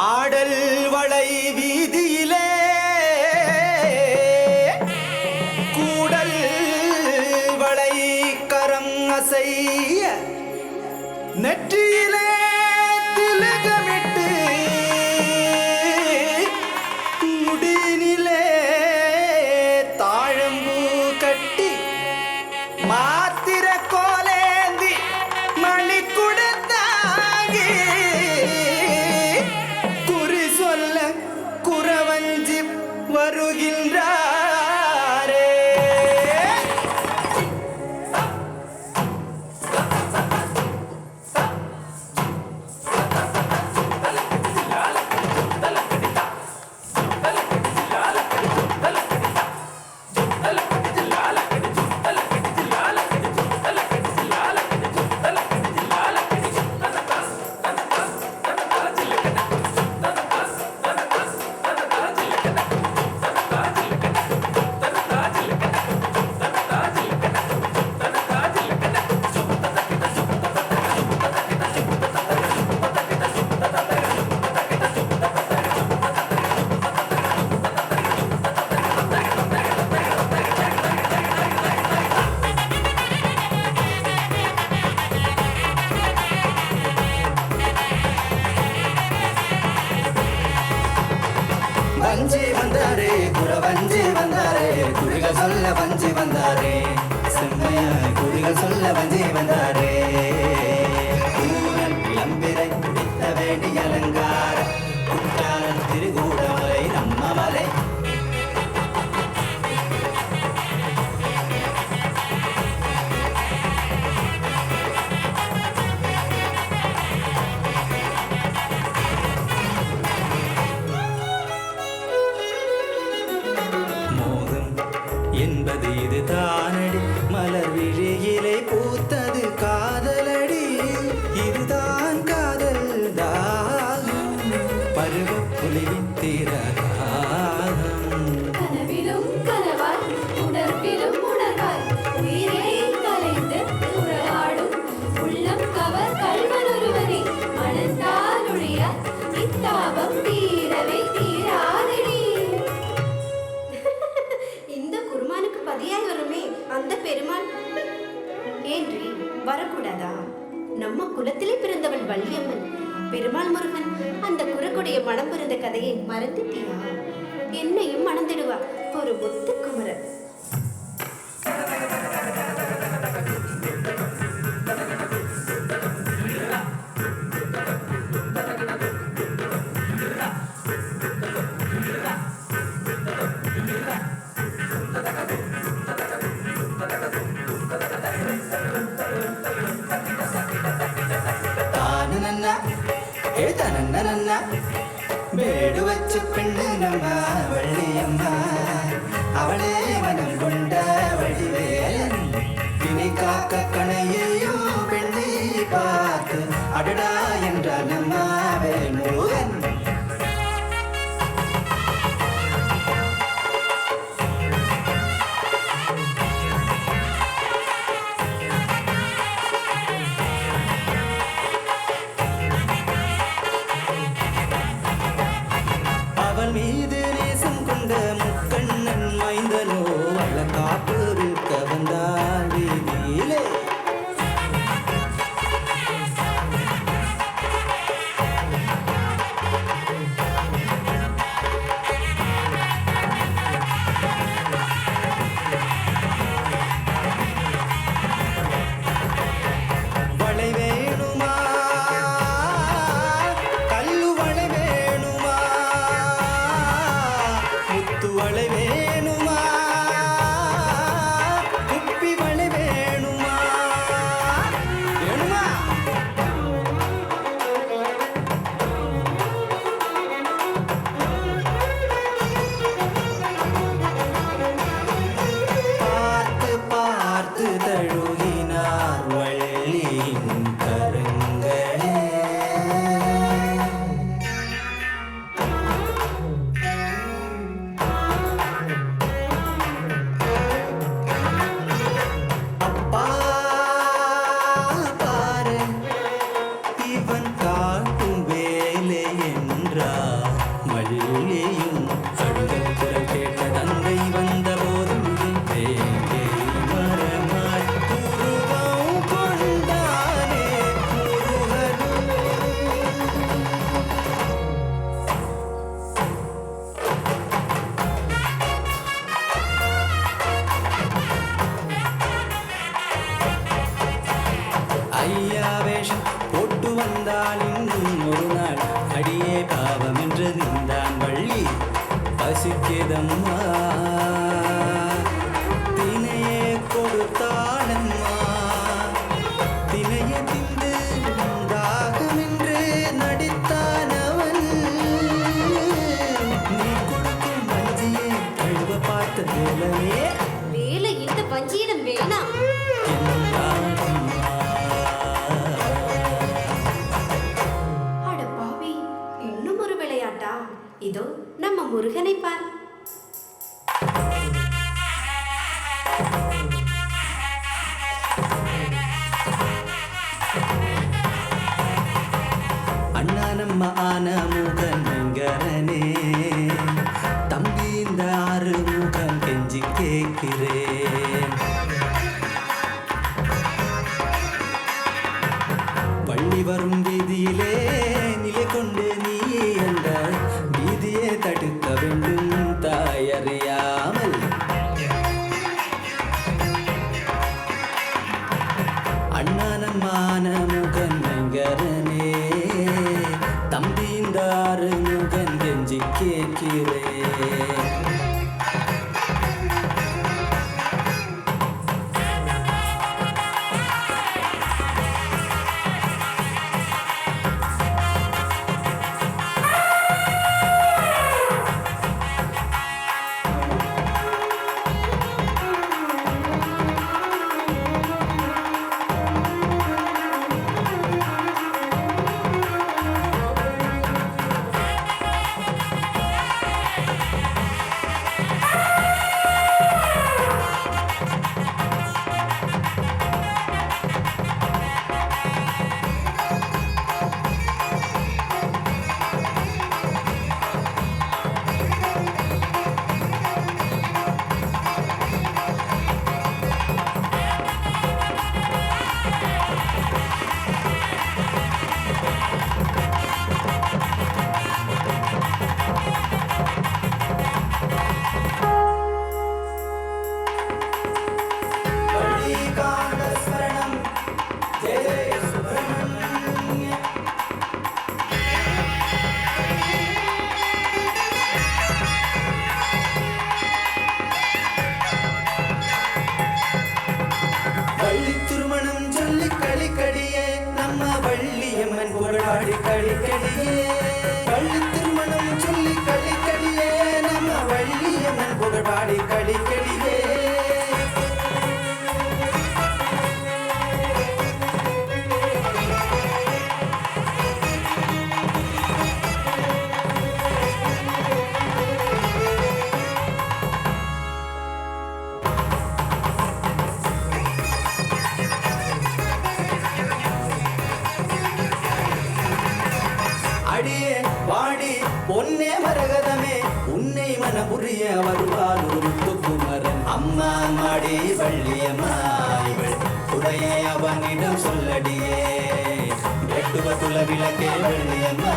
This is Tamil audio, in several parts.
ஆடல் வளை வீதியிலே கூடல் வளை கரம் அசைய நெற்றியிலே திலகமிட்டு முடியினிலே தாழம்பூ கட்டி மாத்திர கோலேந்தி மணி குடத்தாகி குறி சொல்ல குறவஞ்சி வருகின்றாரே. வஞ்சி வந்தாரே குறவஞ்சி வந்தாரே குறிகள் சொல்ல வஞ்சி வந்தாரே செம்மைய குறிகள் சொல்ல வஞ்சி வந்தாரே. இளம்பிரை குடித்த வேண்டி அலங்கார குற்றாலம் திருகூடமலை நம்ம மலை என்பது இது தானடி மலர் விழியிலே பூத்தது காதலடி இதுதான் காதல் தாகம் பருவ புலிவின் திரகாகம் கனவிலும் கனவாய் உணர்விலும் உணர்வாய் உயிரே கலைந்து உறவாடும் உள்ளம் கவர் கல்வன் ஒருவனை மனத்தால் ஒழிய இத்தாபம் தீரவே தீராதடி. பதியாய் வருமே அந்த பெருமாள் ஏன்றி வரக்கூடாதா? நம்ம குலத்திலே பிறந்தவன் வள்ளியம்மன் பெருமாள் முருகன் அந்த குரக்குடைய மனம் பிறந்த கதையை மறந்துட்டியா? என்னையும் மணந்திடுவா ஒரு ஒத்து குமரன். ಬೇಡು ವಚ್ಚ ಪೆಣ್ಣು ನಮ್ಮ ವಳ್ಳಿಯಮ್ಮ ಅವಳೇ ಮನಂ கொண்ட வடிவேலன் இனி காக்க கணையையும் பெண்ணை பார்த்து அடடா என்றார் நம்ம வேணுவன். அவள் மீது நேசம் கொண்ட முக்கண்ணன் மைந்தனோ வள்ள காப்பு விற்க வந்தாள் வீதியிலே ஐயா வேஷம் போட்டு வந்தால் இன்னும் ஒரு நாள் அடியே பாவம் என்று நின்றான் வள்ளி. பசிக்குதம்மா தினையே கொடுத்தாளம்மா, தினைய தின்று தாகமென்று நடித்தான் அவன். நீ கொடுக்கும் வஞ்சியை கழுவ பார்த்த போலவே வேலை இந்த வஞ்சியிடம் வேணாம். அட பாவி, இன்னும் ஒரு விளையாட்டா? இதோ நம்ம முருகனை பார். அண்ணா நம்ம ஆன முகன் வெங்கரனே, தம்பி இந்த ஆறு முகம் கெஞ்சி கேட்கிறேன். பள்ளி வரும் வீதியிலே நிலை கொண்டு நீ அந்த வீதியை தடுக்க வேண்டும் தாயறியாமல். அண்ணா நம்மான முகன் வெங்கரனே, தம்பி இந்த ஆறு முகன் கெஞ்சி கேட்கிறேன். வள்ளி திருமணம் சொல்லி களிக்கடியே நம்ம வள்ளியம்மன் புகழாடி களிக்கடியே. வள்ளி திருமணம் சொல்லி களிக்கடியே நம்ம வள்ளியம்மன் புகழாடி களிக்கடியே. அடியே வாடி பொன்னே மரகதமே, உன்னை மனபுரிய வருவாள் ஒரு முத்துக்குமரன். அம்மா மாடி வள்ளியம்மா, இவள் உடையை அவனிடம் சொல்லடியே. வெட்டுவ துள விளக்கே வள்ளியம்மா,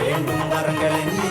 வேண்டும் வரங்களை நீ